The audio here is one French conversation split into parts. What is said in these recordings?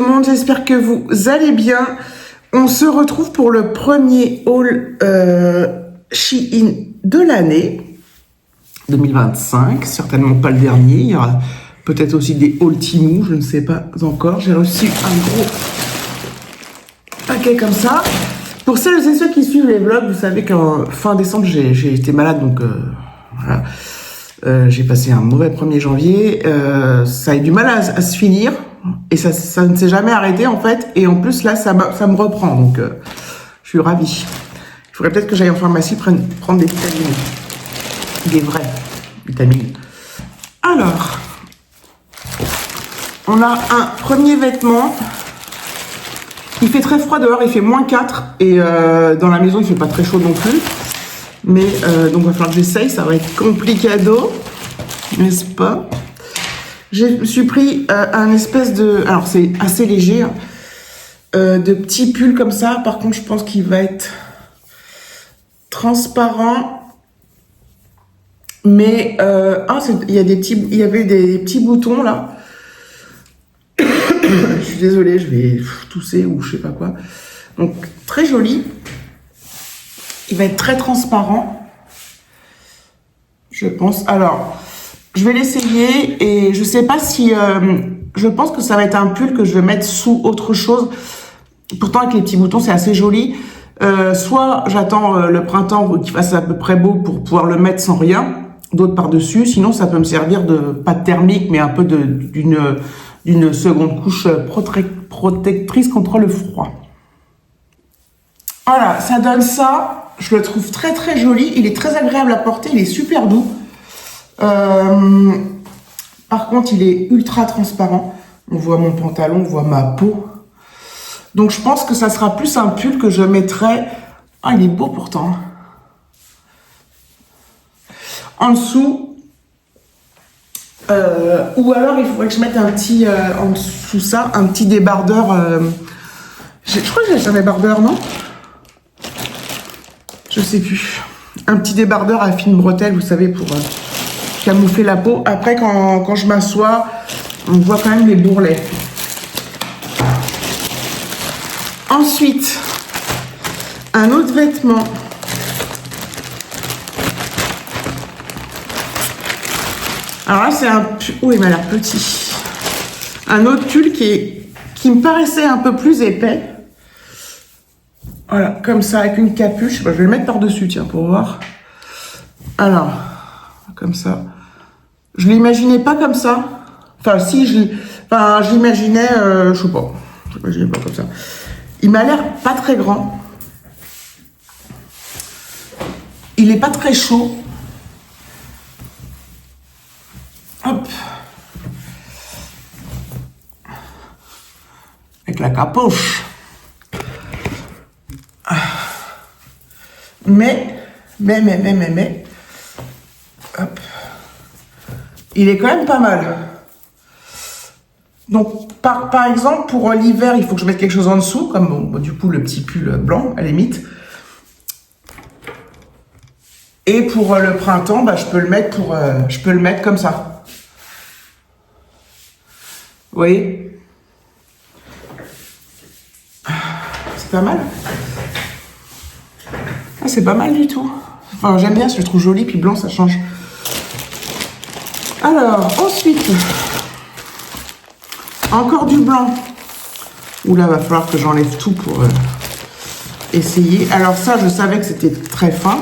tout le monde, j'espère que vous allez bien. On se retrouve pour le premier haul Shein de l'année 2025, certainement pas le dernier, il y aura peut-être aussi des hauls Temu, je ne sais pas encore. J'ai reçu un gros paquet comme ça. Pour celles et ceux qui suivent les vlogs, vous savez qu'en fin décembre, j'ai été malade, donc voilà. J'ai passé un mauvais 1er janvier, ça a eu du mal à se finir, et ça ne s'est jamais arrêté en fait, et en plus là ça me reprend, donc je suis ravie. Il faudrait peut-être que j'aille en pharmacie prendre des vitamines, des vraies vitamines. Alors, on a un premier vêtement. Il fait très froid dehors, il fait -4, et dans la maison il fait pas très chaud non plus. Mais donc il va falloir que j'essaye, ça va être complicado, n'est-ce pas? Je me suis pris un espèce de... Alors c'est assez léger, hein, de petits pulls comme ça. Par contre je pense qu'il va être transparent. Mais il y avait des petits boutons là. Je suis désolée, je vais tousser ou je sais pas quoi. Donc très joli. Il va être très transparent, je pense. Alors, je vais l'essayer et je sais pas si... je pense que ça va être un pull que je vais mettre sous autre chose. Pourtant, avec les petits boutons, c'est assez joli. Soit j'attends le printemps qu'il fasse à peu près beau pour pouvoir le mettre sans rien d'autre par-dessus. Sinon, ça peut me servir de, pas de thermique, mais un peu d'une seconde couche protectrice contre le froid. Voilà, ça donne ça. Je le trouve très très joli. Il est très agréable à porter. Il est super doux. Par contre, il est ultra transparent. On voit mon pantalon, on voit ma peau. Donc, je pense que ça sera plus un pull que je mettrai... Ah, il est beau pourtant. En dessous. Ou alors, il faudrait que je mette un petit... en dessous ça, un petit débardeur. Je crois que j'ai un débardeur, non ? Je sais plus. Un petit débardeur à fine bretelle, vous savez, pour camoufler la peau. Après, quand je m'assois, on voit quand même les bourrelets. Ensuite, un autre vêtement. Alors là, c'est un pull... Oh, il m'a l'air petit. Un autre pull qui me paraissait un peu plus épais. Voilà, comme ça, avec une capuche. Bah, je vais le mettre par-dessus, tiens, pour voir. Alors, comme ça. Je l'imaginais pas comme ça. Enfin, si, j'imaginais, je sais pas. Je l'imaginais pas comme ça. Il m'a l'air pas très grand. Il est pas très chaud. Hop. Avec la capuche. Mais, hop, il est quand même pas mal. Donc, par exemple, pour l'hiver, il faut que je mette quelque chose en dessous, comme bon, du coup le petit pull blanc, à la limite. Et pour le printemps, bah, je peux le mettre comme ça. Vous voyez? C'est pas mal. Ah, c'est pas mal du tout. Enfin, j'aime bien, je le trouve joli, puis blanc, ça change. Alors, ensuite, encore du blanc. Oula, va falloir que j'enlève tout pour essayer. Alors ça, je savais que c'était très fin.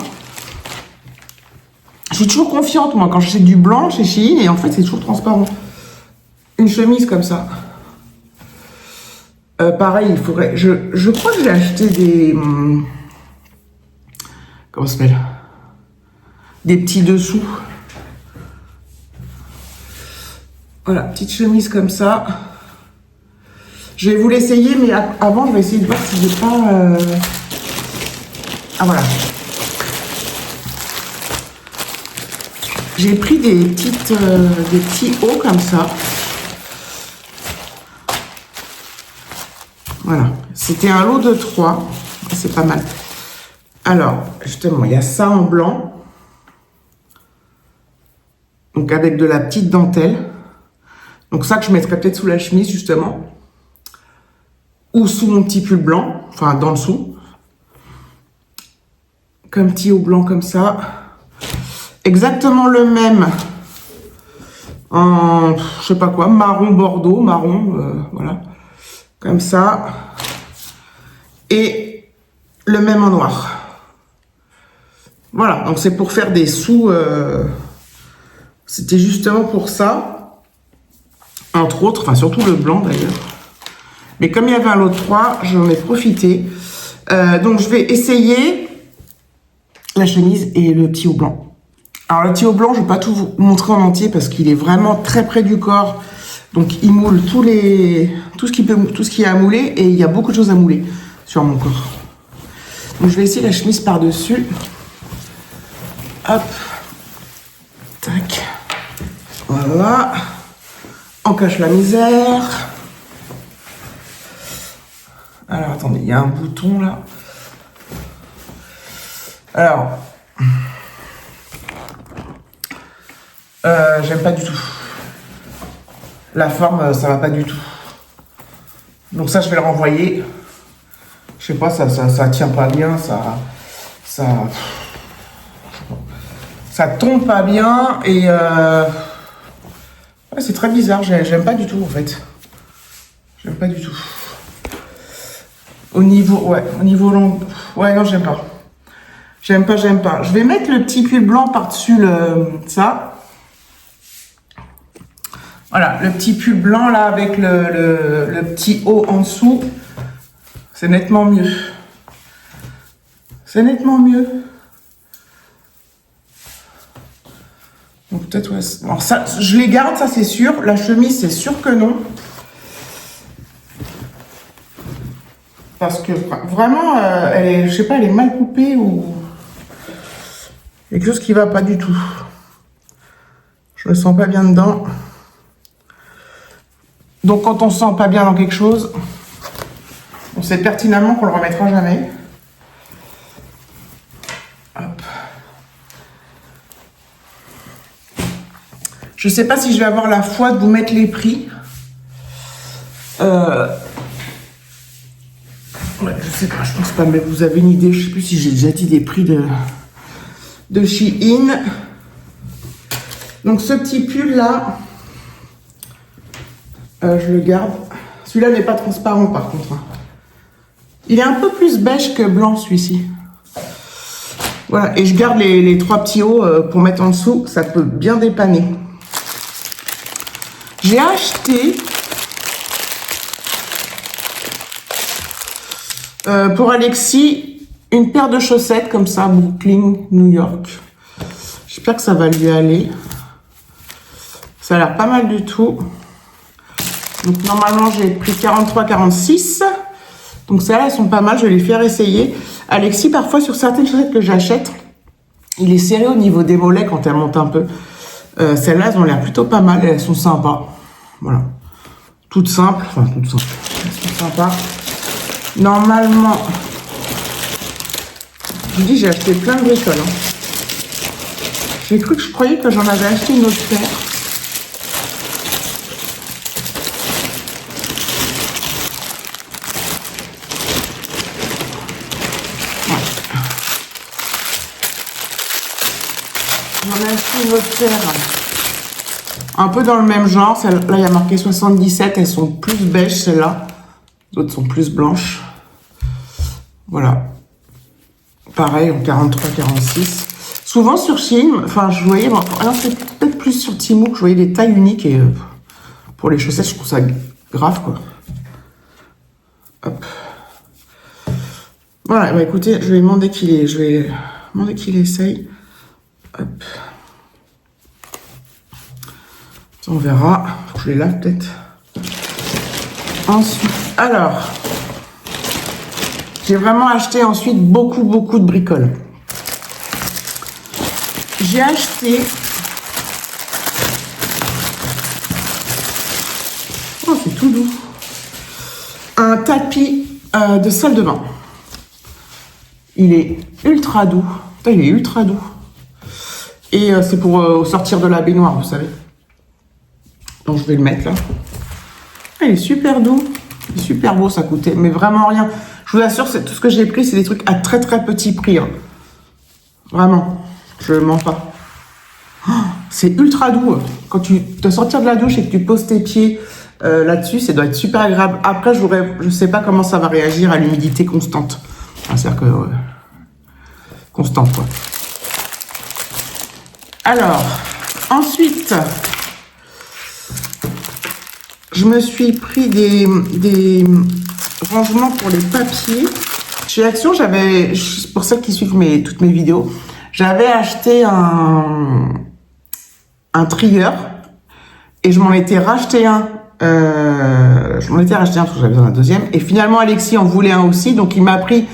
Je suis toujours confiante, moi, quand j'achète du blanc chez Shein, et en fait, c'est toujours transparent. Une chemise comme ça. Pareil, il faudrait... Je crois que j'ai acheté des... comment ça s'appelle? Des petits dessous. Voilà, petite chemise comme ça. Je vais vous l'essayer, mais avant, je vais essayer de voir si j'ai pas... Ah, voilà. J'ai pris des petits hauts comme ça. Voilà. C'était un lot de 3. C'est pas mal. Alors, justement, il y a ça en blanc. Donc, avec de la petite dentelle. Donc, ça que je mettrais peut-être sous la chemise, justement. ou sous mon petit pull blanc, enfin dans le dessous. Comme petit haut blanc comme ça. Exactement le même en, je sais pas quoi, marron bordeaux, marron, voilà. Comme ça. Et le même en noir. Voilà, donc c'est pour faire des sous. C'était justement pour ça. Entre autres, enfin surtout le blanc d'ailleurs. Mais comme il y avait un lot de 3, j'en ai profité. Donc je vais essayer la chemise et le petit haut blanc. Alors le petit haut blanc, je ne vais pas tout vous montrer en entier parce qu'il est vraiment très près du corps. Donc il moule tout ce qui est à mouler et il y a beaucoup de choses à mouler sur mon corps. Donc je vais essayer la chemise par-dessus. Hop. Tac. Voilà. On cache la misère. Alors attendez, il y a un bouton là. Alors. J'aime pas du tout. La forme, ça va pas du tout. Donc ça, je vais le renvoyer. Je sais pas, ça tient pas bien, ça tombe pas bien et ouais, c'est très bizarre. J'aime pas du tout en fait. J'aime pas du tout. Au niveau long, ouais non j'aime pas. J'aime pas. Je vais mettre le petit pull blanc par-dessus ça. Voilà, le petit pull blanc là avec le petit haut en dessous, c'est nettement mieux. C'est nettement mieux. Donc peut-être ouais. Alors ça, je les garde, ça c'est sûr. La chemise, c'est sûr que non. Parce que vraiment, elle est, je sais pas, elle est mal coupée ou quelque chose qui va pas du tout. Je me sens pas bien dedans. Donc quand on se sent pas bien dans quelque chose, on sait pertinemment qu'on le remettra jamais. Hop. Je sais pas si je vais avoir la foi de vous mettre les prix. Ouais, je sais pas, je pense pas, mais vous avez une idée. Je sais plus si j'ai déjà dit des prix de Shein. Donc ce petit pull là, je le garde. Celui-là n'est pas transparent par contre. Il est un peu plus beige que blanc celui-ci. Voilà, et je garde les 3 petits hauts pour mettre en dessous. Ça peut bien dépanner. J'ai acheté pour Alexis une paire de chaussettes comme ça, Brooklyn, New York. J'espère que ça va lui aller. Ça a l'air pas mal du tout. Donc normalement j'ai pris 43,46. Donc celles-là elles sont pas mal, je vais les faire essayer. Alexis parfois sur certaines chaussettes que j'achète, il est serré au niveau des mollets quand elles montent un peu. Celles-là elles ont l'air plutôt pas mal et elles sont sympas. Voilà. Toutes simples, enfin toutes simples. Elles sont sympas. Normalement, je dis j'ai acheté plein de bricoles. Hein. Je croyais que j'en avais acheté une autre paire. J'en ai acheté une autre paire. Un peu dans le même genre. Là, il y a marqué 77. Elles sont plus beiges, celles-là. Les autres sont plus blanches. Voilà. Pareil, en 43,46. Souvent sur Shein, enfin, je voyais... Alors, c'est peut-être plus sur Temu que je voyais des tailles uniques. Et pour les chaussettes, je trouve ça grave, quoi. Hop. Voilà, bah écoutez, je vais demander qu'il essaye. Hop. On verra. Faut que je les lave peut-être. Ensuite, alors, j'ai vraiment acheté ensuite beaucoup de bricoles. J'ai acheté... Oh, c'est tout doux. Un tapis de salle de bain. Il est ultra doux. Putain, il est ultra doux. Et c'est pour sortir de la baignoire, vous savez. Donc je vais le mettre là. Il est super doux. C'est super beau, ça coûtait, mais vraiment rien. Je vous assure, tout ce que j'ai pris, c'est des trucs à très très petit prix. Hein. Vraiment, je mens pas. Oh, c'est ultra doux. Quand tu te sortir de la douche et que tu poses tes pieds là-dessus, ça doit être super agréable. Après, je sais pas comment ça va réagir à l'humidité constante. Ah, c'est-à-dire que... constante, quoi. Alors, ensuite, je me suis pris des rangements pour les papiers. Chez Action, pour celles qui suivent toutes mes vidéos, j'avais acheté un trieur et je m'en étais racheté un. Parce que j'avais besoin d'un deuxième. Et finalement, Alexis en voulait un aussi, donc il m'a pris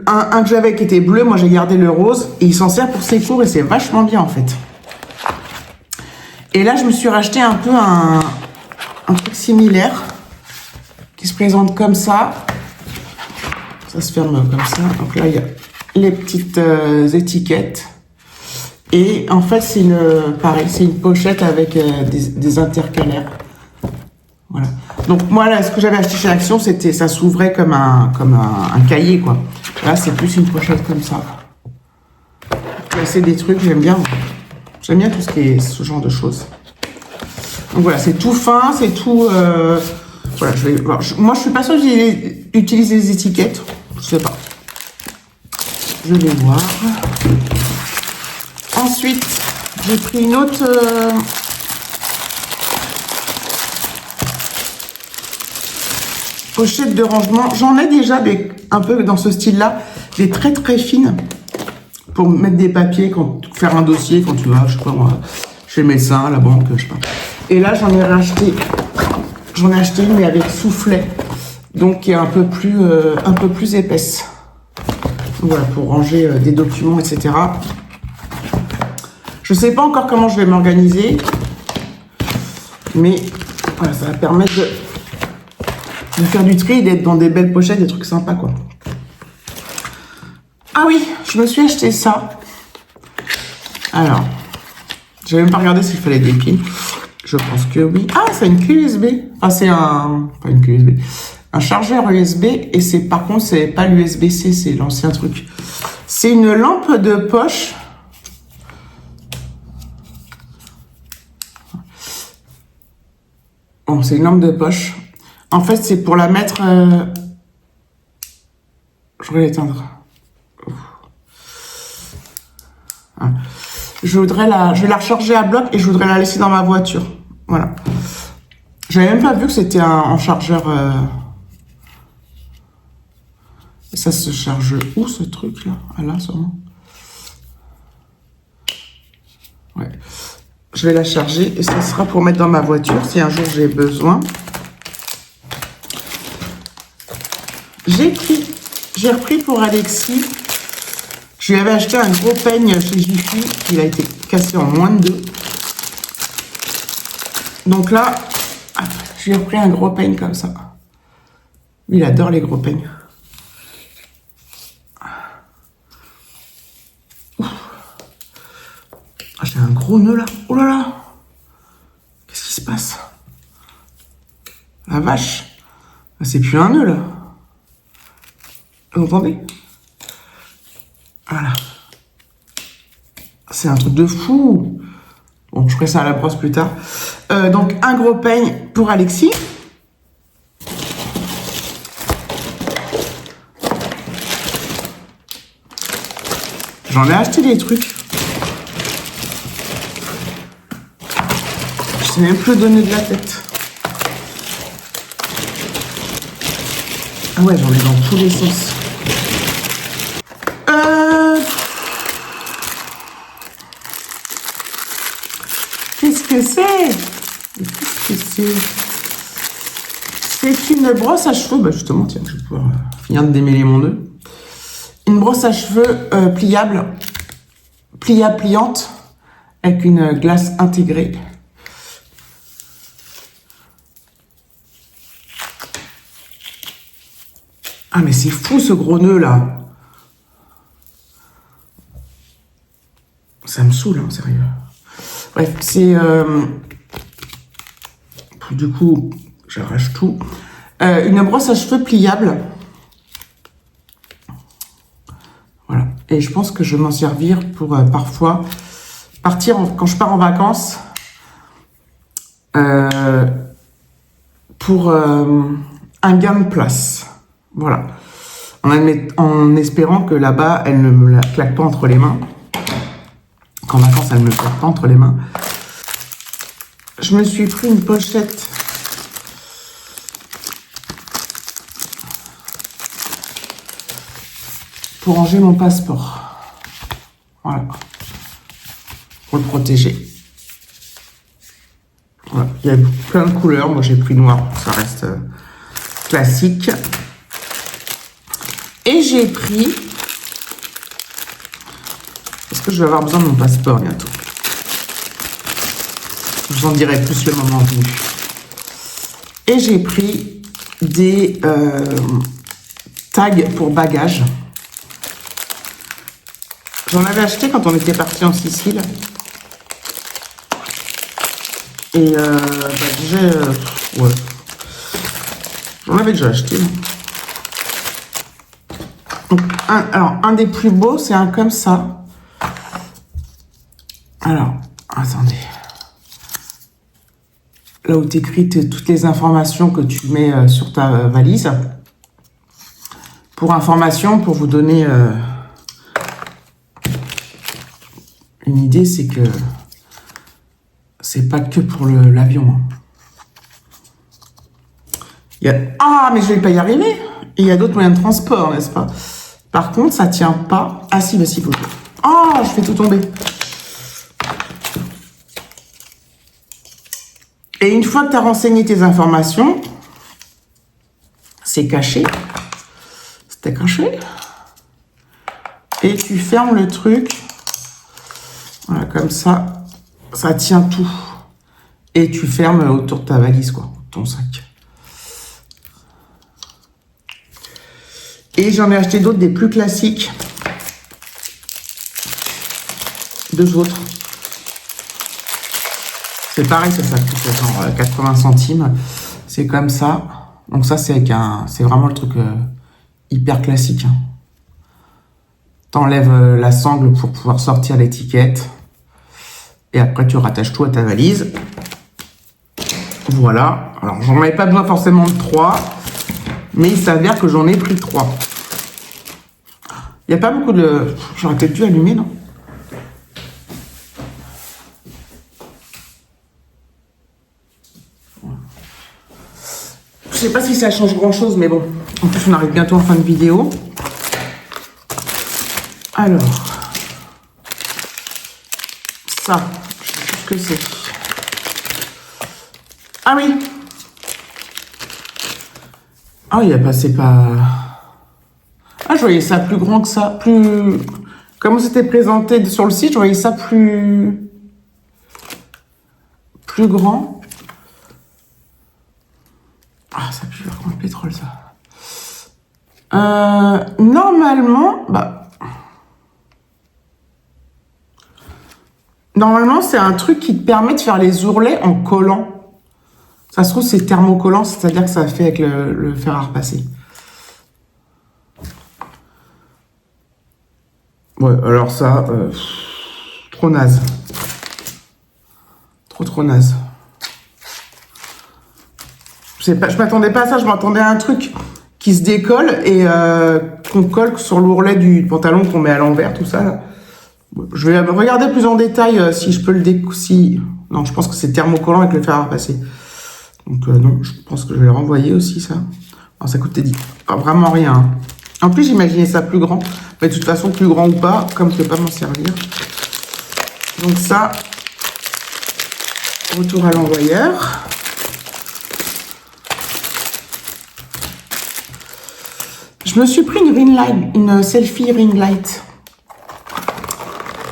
un que j'avais qui était bleu. Moi, j'ai gardé le rose et il s'en sert pour ses cours et c'est vachement bien en fait. Et là, je me suis racheté un peu un truc similaire qui se présente comme ça. Ça se ferme comme ça. Donc là, il y a les petites étiquettes. Et en fait, c'est une pochette avec des intercalaires. Voilà. Donc moi, là, ce que j'avais acheté chez Action, ça s'ouvrait comme un cahier, quoi. Là, c'est plus une pochette comme ça. C'est des trucs, j'aime bien. J'aime bien tout ce qui est ce genre de choses. Donc voilà, c'est tout fin, c'est tout... voilà, moi, je suis pas sûre d'utiliser les étiquettes. Je sais pas. Je vais voir. Ensuite, j'ai pris une autre... pochette de rangement. J'en ai déjà un peu dans ce style-là, des très très fines pour mettre des papiers, faire un dossier quand tu vas, je sais pas moi, chez le médecin, à la banque, je sais pas. Et là, j'en ai acheté une mais avec soufflet, donc qui est un peu plus épaisse. Voilà, pour ranger des documents, etc. Je sais pas encore comment je vais m'organiser, mais voilà, ça va permettre de faire du tri et d'être dans des belles pochettes, des trucs sympas, quoi. Ah oui, je me suis acheté ça. Alors, j'ai même pas regardé s'il fallait des piles. Je pense que oui. Ah, c'est une clé USB. Enfin, c'est pas une clé USB. Un chargeur USB. Et par contre, c'est pas l'USB-C, c'est l'ancien truc. C'est une lampe de poche. Bon, c'est une lampe de poche. En fait, c'est pour la mettre... Je vais l'éteindre. Ah. Je vais la recharger à bloc et je voudrais la laisser dans ma voiture. Voilà. J'avais même pas vu que c'était un chargeur... Ça se charge où, ce truc-là? Ah là, sûrement. Ouais. Je vais la charger et ça sera pour mettre dans ma voiture si un jour j'ai besoin. J'ai repris pour Alexis. Je lui avais acheté un gros peigne chez Jiffy. Il a été cassé en moins de 2. Donc là, je lui ai repris un gros peigne comme ça. Lui, il adore les gros peignes. Ah, j'ai un gros nœud là. Oh là là! Qu'est-ce qui se passe? La vache! C'est plus un nœud là. Vous entendez? Voilà. C'est un truc de fou. Bon, je ferai ça à la brosse plus tard. Donc, un gros peigne pour Alexis. J'en ai acheté des trucs. Je sais même plus donner de la tête. Ah ouais, j'en ai dans tous les sens. Qu'est-ce que c'est? C'est une brosse à cheveux. Bah justement, tiens, je vais pouvoir finir de démêler mon nœud. Une brosse à cheveux pliante, avec une glace intégrée. Ah mais c'est fou ce gros nœud là. Ça me saoule, hein, sérieux. Bref, c'est... du coup, j'arrache tout. une brosse à cheveux pliable. Voilà. Et je pense que je vais m'en servir pour parfois partir quand je pars en vacances. Pour un gain de place. Voilà. En espérant que là-bas, elle ne me la claque pas entre les mains. Qu'en vacances, elle ne me claque pas entre les mains. Je me suis pris une pochette pour ranger mon passeport. Voilà. Pour le protéger. Voilà. Il y a plein de couleurs. Moi, j'ai pris noir. Ça reste classique. Et j'ai pris... Parce que je vais avoir besoin de mon passeport bientôt. Je vous en dirai plus le moment venu. Et j'ai pris des tags pour bagages. J'en avais acheté quand on était parti en Sicile. Et ouais. J'en avais déjà acheté. Donc, un des plus beaux, c'est un comme ça. Alors, attendez. Là où tu écris toutes les informations que tu mets sur ta valise. Pour information, pour vous donner une idée, c'est que c'est pas que pour l'avion. Ah, mais je vais pas y arriver. Il y a d'autres moyens de transport, n'est-ce pas? Par contre, ça tient pas. Ah si, bah si, faut. Oh, je fais tout tomber. Et une fois que tu as renseigné tes informations, c'est caché. C'était caché. Et tu fermes le truc. Voilà, comme ça, ça tient tout. Et tu fermes autour de ta valise, quoi, ton sac. Et j'en ai acheté d'autres, des plus classiques. Deux autres. C'est pareil, ça coûte genre 80 centimes. C'est comme ça. Donc ça, c'est vraiment le truc hyper classique. Hein. T'enlèves la sangle pour pouvoir sortir l'étiquette. Et après, tu rattaches tout à ta valise. Voilà. Alors, j'en avais pas besoin forcément de 3. Mais il s'avère que j'en ai pris 3. Il n'y a pas beaucoup de... J'aurais peut-être dû allumer, non? Je sais pas si ça change grand-chose, mais bon. En plus, on arrive bientôt en fin de vidéo. Alors... Ça, je sais plus ce que c'est. Ah oui! Ah, il a passé pas... Ah, je voyais ça plus grand que ça, plus... Comme c'était présenté sur le site, je voyais ça plus grand. Ah, ça pue vraiment le pétrole, ça. Normalement, normalement, c'est un truc qui te permet de faire les ourlets en collant. Ça se trouve, c'est thermocollant, c'est-à-dire que ça fait avec le fer à repasser. Ouais, alors ça, trop naze. Trop naze. Je m'attendais pas à ça, je m'attendais à un truc qui se décolle et qu'on colle sur l'ourlet du pantalon qu'on met à l'envers, tout ça. Là. Je vais regarder plus en détail si je peux le découper. Non, je pense que c'est thermocollant avec le fer à repasser. Donc non, je pense que je vais le renvoyer aussi, ça. Alors, ça coûtait vraiment rien. Hein. En plus, j'imaginais ça plus grand. Mais de toute façon, plus grand ou pas, comme je ne peux pas m'en servir. Donc ça, retour à l'envoyeur. Je me suis pris une ring light, une selfie ring light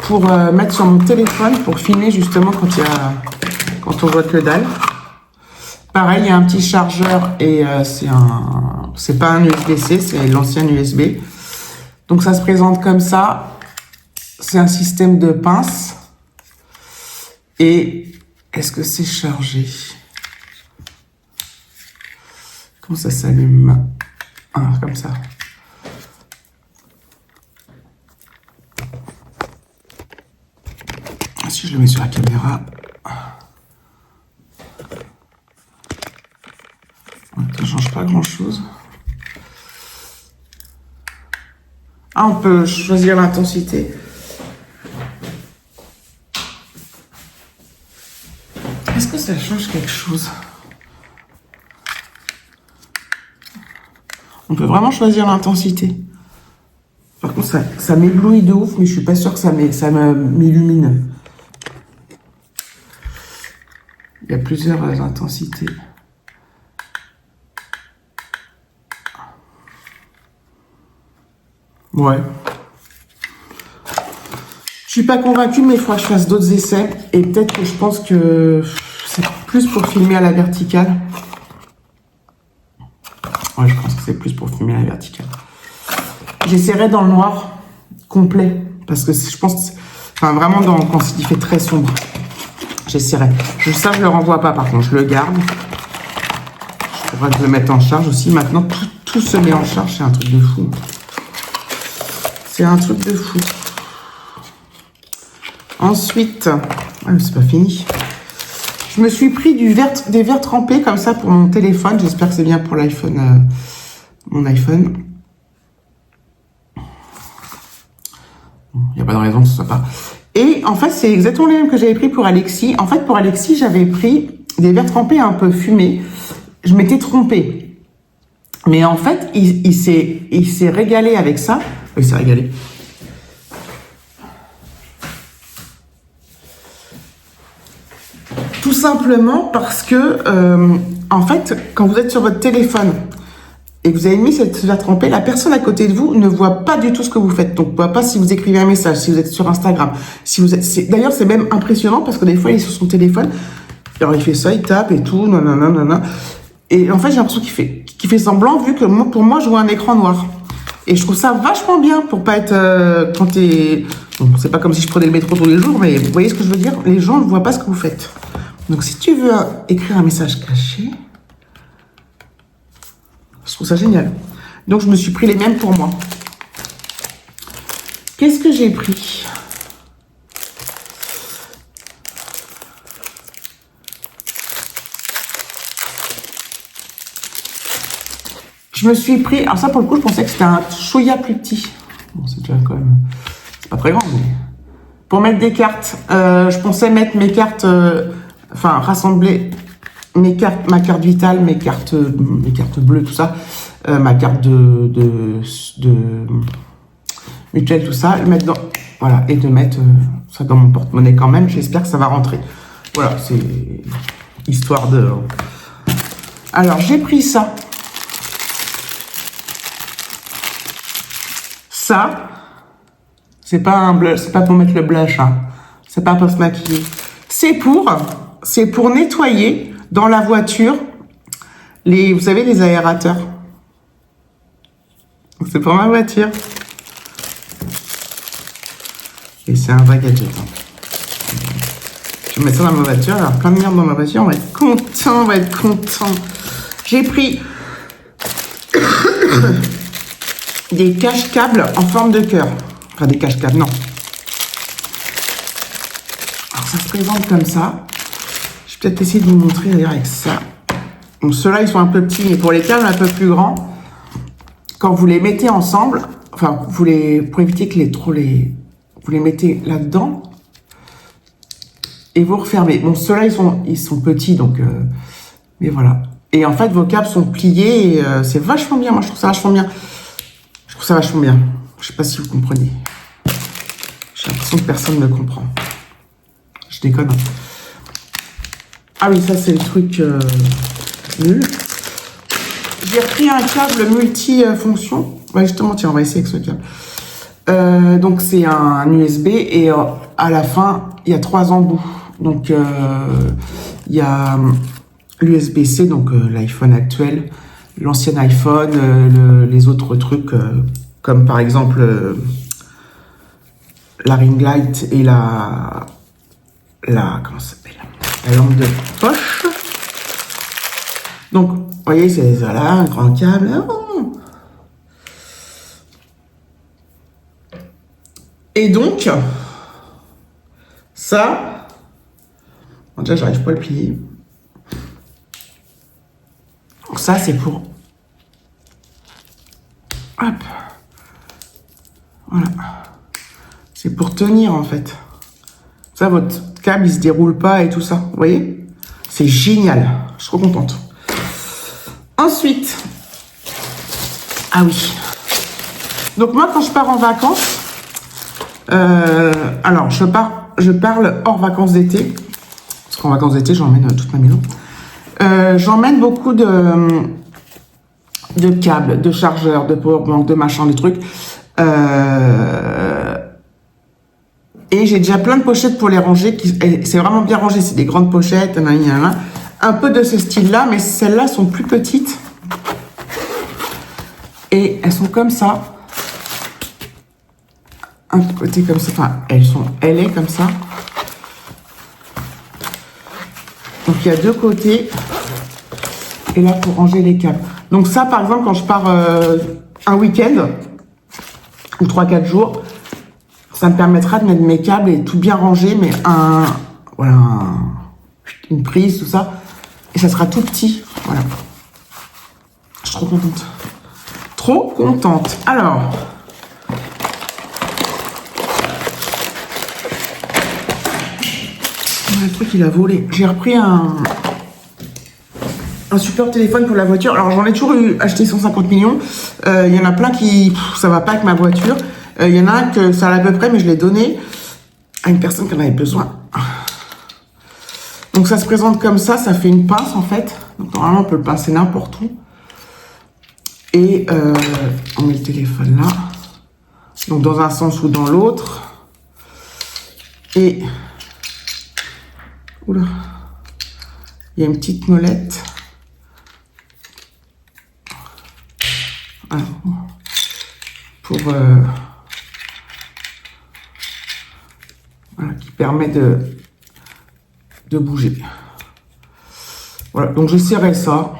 pour mettre sur mon téléphone pour filmer justement quand on voit que dalle. Pareil, il y a un petit chargeur et c'est pas un USB-C, c'est l'ancien USB. Donc ça se présente comme ça. C'est un système de pince. Et est-ce que c'est chargé? Comment ça s'allume? Ah, comme ça. Si je le mets sur la caméra... Ça change pas grand-chose. Ah, on peut choisir l'intensité. Est-ce que ça change quelque chose? On peut vraiment choisir l'intensité. Par contre, ça m'éblouit de ouf, mais je suis pas sûre que ça m'illumine. Il y a plusieurs intensités. Ouais. Je suis pas convaincue, mais il faudra que je fasse d'autres essais. Et peut-être que je pense que c'est plus pour filmer à la verticale. Ouais, je pense que c'est plus pour filmer à la verticale. J'essaierai dans le noir complet. Parce que je pense... Enfin, vraiment quand il fait très sombre. J'essaierai. Ça, je le renvoie pas, par contre. Je le garde. Je pourrais le mettre en charge aussi. Maintenant, tout se met en charge. C'est un truc de fou. C'est un truc de fou. Ensuite, c'est pas fini. Je me suis pris des verres trempés comme ça pour mon téléphone. J'espère que c'est bien pour l'iPhone, mon iPhone. Il n'y a pas de raison que ce soit pas. Et en fait, c'est exactement les mêmes que j'avais pris pour Alexis. En fait, pour Alexis, j'avais pris des verres trempés un peu fumés. Je m'étais trompée. Mais en fait, il s'est régalé avec ça. Il s'est régalé. Tout simplement parce que, en fait, quand vous êtes sur votre téléphone et que vous avez mis cette verre trempée, la personne à côté de vous ne voit pas du tout ce que vous faites. Donc, ne voit pas si vous écrivez un message, si vous êtes sur Instagram. Si vous êtes, d'ailleurs, c'est même impressionnant parce que des fois, il est sur son téléphone. Alors, il fait ça, il tape et tout, nanana. Et en fait, j'ai l'impression qu'il fait semblant vu que pour moi, je vois un écran noir. Et je trouve ça vachement bien pour pas être quand t'es... Bon, c'est pas comme si je prenais le métro tous les jours, mais vous voyez ce que je veux dire? Les gens ne voient pas ce que vous faites. Donc, si tu veux écrire un message caché, je trouve ça génial. Donc, je me suis pris les mêmes pour moi. Qu'est-ce que j'ai pris? Je me suis pris... Alors ça, pour le coup, je pensais que c'était un Choya plus petit. Bon, c'est déjà quand même... C'est pas très grand, mais... Pour mettre des cartes, je pensais mettre mes cartes... Enfin, rassembler mes cartes, ma carte vitale, mes cartes bleues, tout ça. Ma carte de mutuelle, tout ça. Le mettre dans... Voilà, et de mettre ça dans mon porte-monnaie quand même. J'espère que ça va rentrer. Voilà, c'est... Histoire de... Alors, j'ai pris ça. Ça, c'est pas un blush, c'est pas pour mettre le blush, hein. C'est pas pour se maquiller. C'est pour nettoyer dans la voiture vous savez, les aérateurs. C'est pour ma voiture. Et c'est un vrai gadget, hein. Je vais mettre ça dans ma voiture, alors plein de merde dans ma voiture, on va être content, J'ai pris des cache-câbles en forme de cœur. Enfin, des cache-câbles, non. Alors, ça se présente comme ça. Je vais peut-être essayer de vous montrer d'ailleurs avec ça. Donc, ceux-là, ils sont un peu petits, mais pour les câbles un peu plus grands, quand vous les mettez ensemble, enfin, pour éviter que vous les mettez là-dedans, et vous refermez. Bon, ceux-là, ils sont petits, donc, mais voilà. Et en fait, vos câbles sont pliés, et c'est vachement bien. Moi, je trouve ça vachement bien. Je sais pas si vous comprenez. J'ai l'impression que personne ne comprend. Je déconne. Ah oui, ça c'est le truc nul. J'ai repris un câble multi-fonction. Ouais, justement, tiens, on va essayer avec ce câble. Donc c'est un USB et à la fin, il y a 3 embouts. Donc il y a l'USB-C, donc l'iPhone actuel, l'ancien iPhone, les autres trucs, comme par exemple la ring light et comment ça s'appelle, la lampe de poche. Donc voyez, c'est voilà, un grand câble. Oh. Et donc, ça, bon, déjà, j'arrive pas à le plier. Donc ça, c'est pour... Hop. Voilà. C'est pour tenir, en fait. Ça, votre câble, il se déroule pas et tout ça. Vous voyez? C'est génial. Je suis trop contente. Ensuite, ah oui. Donc moi, quand je pars en vacances, alors je parle hors vacances d'été, parce qu'en vacances d'été, j'emmène toute ma maison. J'emmène beaucoup de câbles, de chargeurs, de powerbank, de machin, de trucs. Et j'ai déjà plein de pochettes pour les ranger. C'est vraiment bien rangé. C'est des grandes pochettes. Un peu de ce style-là, mais celles-là sont plus petites. Et elles sont comme ça. Un côté comme ça. Enfin, elle est comme ça. Donc, il y a deux côtés. Et là, pour ranger les câbles. Donc ça, par exemple, quand je pars un week-end, ou 3-4 jours, ça me permettra de mettre mes câbles et tout bien ranger, mais voilà, une prise, tout ça. Et ça sera tout petit. Voilà. Je suis trop contente. Trop contente. Alors. Le truc, il a volé. J'ai repris un super téléphone pour la voiture. Alors, j'en ai toujours acheté 150 millions. Il y en a plein qui... ça va pas avec ma voiture. Il y en a un que ça allait à peu près, mais je l'ai donné à une personne qui en avait besoin. Donc, ça se présente comme ça. Ça fait une pince, en fait. Donc, normalement, on peut le pincer n'importe où. Et on met le téléphone là. Donc, dans un sens ou dans l'autre. Et... oula. Il y a une petite molette. Alors, pour... voilà, qui permet de bouger. Voilà, donc je serrais ça.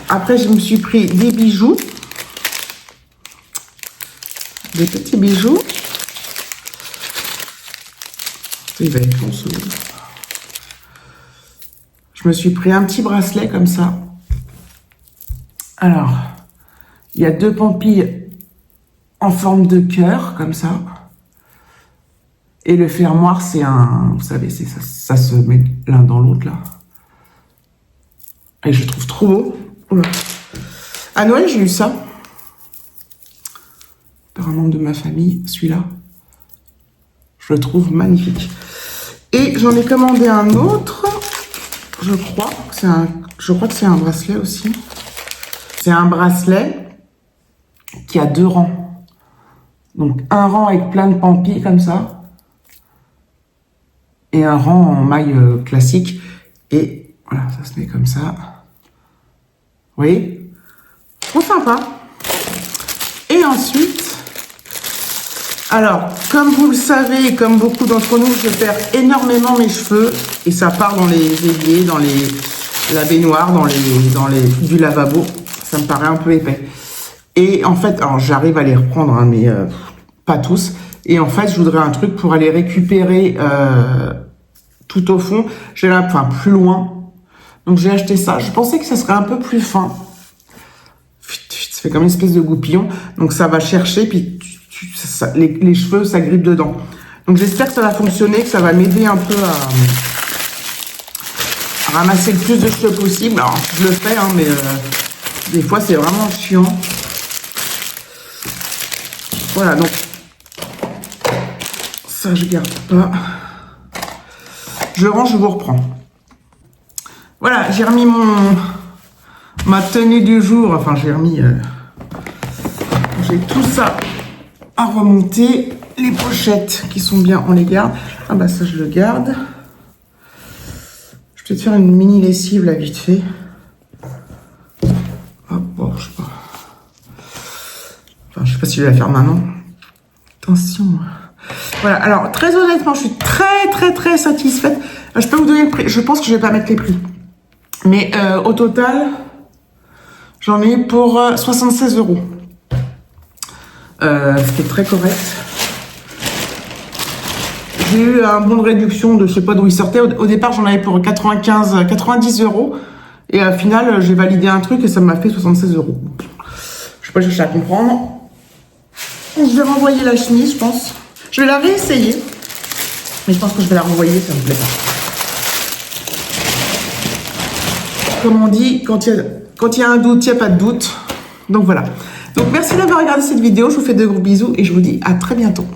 Après, je me suis pris des bijoux. Des petits bijoux. Il va être long, celui-là. Je me suis pris un petit bracelet comme ça. Alors, il y a deux pampilles en forme de cœur, comme ça. Et le fermoir, c'est un... vous savez, c'est ça, ça se met l'un dans l'autre, là. Et je le trouve trop beau. Oula. À Noël, j'ai eu ça. Par un membre de ma famille, celui-là. Je le trouve magnifique. Et j'en ai commandé un autre. Je crois que c'est un bracelet aussi. C'est un bracelet qui a 2 rangs. Donc, un rang avec plein de pampilles comme ça. Et un rang en maille classique. Et voilà, ça se met comme ça. Vous voyez? Trop sympa. Et ensuite, alors, comme vous le savez, comme beaucoup d'entre nous, je perds énormément mes cheveux. Et ça part dans les éviers, dans la baignoire, dans les du lavabo. Ça me paraît un peu épais. Et en fait, alors j'arrive à les reprendre, hein, mais pas tous. Et en fait, je voudrais un truc pour aller récupérer tout au fond. Enfin, plus loin. Donc j'ai acheté ça. Je pensais que ça serait un peu plus fin. Ça fait comme une espèce de goupillon. Donc ça va chercher, puis les cheveux, ça grippe dedans. Donc j'espère que ça va fonctionner, que ça va m'aider un peu à ramasser le plus de cheveux possible. Alors je le fais, hein, mais des fois c'est vraiment chiant. Voilà, donc ça je garde pas. Je range, je vous reprends. Voilà, j'ai remis ma tenue du jour. Enfin, j'ai remis... j'ai tout ça à remonter. Les pochettes qui sont bien, on les garde. Ah bah ça, je le garde. Je vais peut-être faire une mini lessive, là, vite fait. Hop, bon, je sais pas. Enfin, je sais pas si je vais la faire maintenant. Attention. Voilà, alors, très honnêtement, je suis très satisfaite. Je peux vous donner le prix. Je pense que je vais pas mettre les prix. Mais au total, j'en ai pour 76 €. Ce qui est très correct. J'ai eu un bon de réduction de je sais pas d'où il sortait. Au départ, j'en avais pour 90 €. Et au final, j'ai validé un truc et ça m'a fait 76 €. Je sais pas chercher à comprendre. Je vais renvoyer la chemise, je pense. Je vais la réessayer. Mais je pense que je vais la renvoyer, ça me plaît pas. Comme on dit, quand il y a un doute, il n'y a pas de doute. Donc voilà. Donc merci d'avoir regardé cette vidéo. Je vous fais de gros bisous et je vous dis à très bientôt.